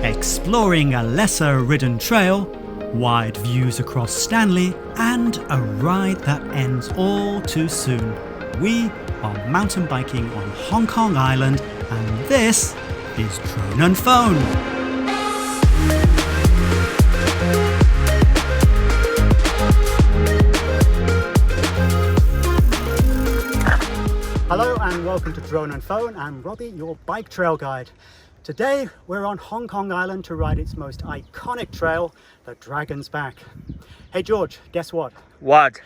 exploring a lesser ridden trail, wide views across Stanley, and a ride that ends all too soon. We are mountain biking on Hong Kong Island, and this is Drone and Phone. Hello and welcome to Drone and Phone. I'm Robbie, your bike trail guide. Today we're on Hong Kong Island to ride its most iconic trail, the Dragon's Back. Hey George, guess what? What?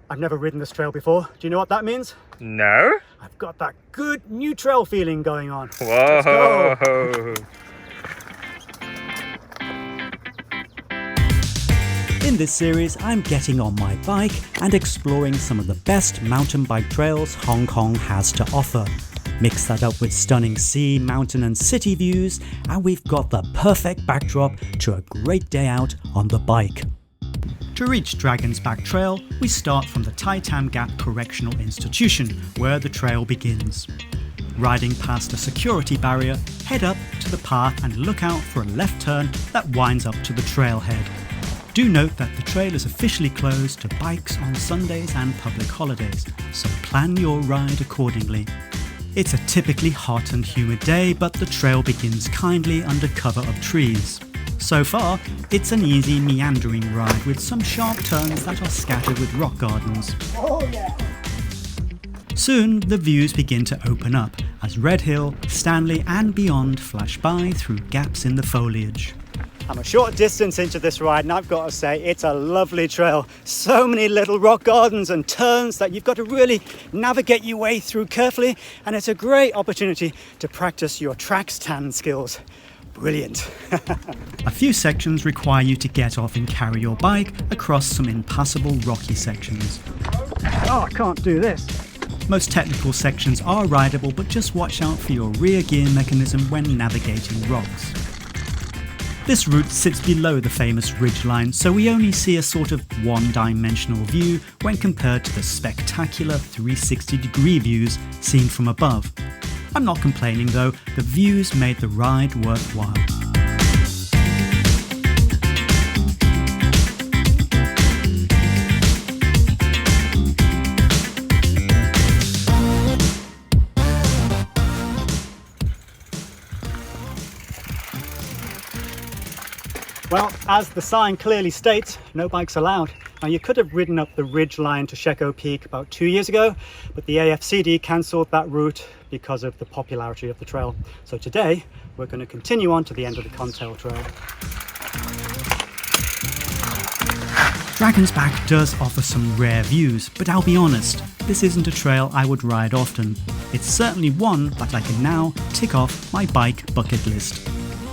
I've never ridden this trail before. Do you know what that means? No? I've got that good new trail feeling going on. Whoa! Let's go. In this series, I'm getting on my bike and exploring some of the best mountain bike trails Hong Kong has to offer. Mix that up with stunning sea, mountain and city views, and we've got the perfect backdrop to a great day out on the bike. To reach Dragon's Back Trail, we start from the Tai Tam Gap Correctional Institution, where the trail begins. Riding past a security barrier, head up to the path and look out for a left turn that winds up to the trailhead. Do note that the trail is officially closed to bikes on Sundays and public holidays, so plan your ride accordingly. It's a typically hot and humid day, but the trail begins kindly under cover of trees. So far, it's an easy meandering ride with some sharp turns that are scattered with rock gardens. Oh yeah! Soon, the views begin to open up as Red Hill, Stanley and beyond flash by through gaps in the foliage. I'm a short distance into this ride and I've got to say it's a lovely trail. So many little rock gardens and turns that you've got to really navigate your way through carefully, and it's a great opportunity to practice your track stand skills. Brilliant. A few sections require you to get off and carry your bike across some impassable rocky sections. Oh, I can't do this. Most technical sections are rideable, but just watch out for your rear gear mechanism when navigating rocks. This route sits below the famous ridgeline, so we only see a sort of one-dimensional view when compared to the spectacular 360-degree views seen from above. I'm not complaining though, the views made the ride worthwhile. Well, as the sign clearly states, no bikes allowed. Now you could have ridden up the ridge line to Sheko Peak about 2 years ago, but the AFCD cancelled that route because of the popularity of the trail. So today, we're going to continue on to the end of the Contail Trail. Dragon's Back does offer some rare views, but I'll be honest, this isn't a trail I would ride often. It's certainly one that I can now tick off my bike bucket list.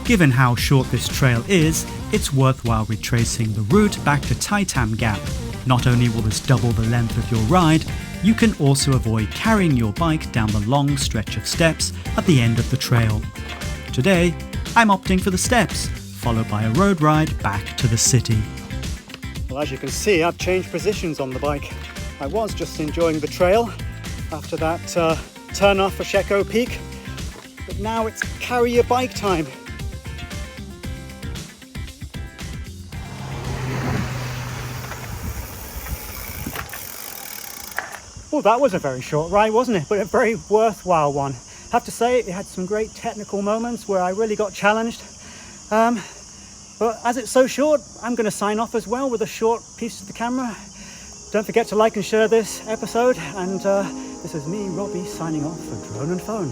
Given how short this trail is, it's worthwhile retracing the route back to Tai Tam Gap. Not only will this double the length of your ride, you can also avoid carrying your bike down the long stretch of steps at the end of the trail. Today, I'm opting for the steps, followed by a road ride back to the city. Well, as you can see, I've changed positions on the bike. I was just enjoying the trail after that turn off for Sheko Peak, but now it's carry your bike time. Well, that was a very short ride, wasn't it? But a very worthwhile one. I have to say, it had some great technical moments where I really got challenged. But as it's so short, I'm going to sign off as well with a short piece of the camera. Don't forget to like and share this episode. And this is me, Robbie, signing off for Drone and Phone.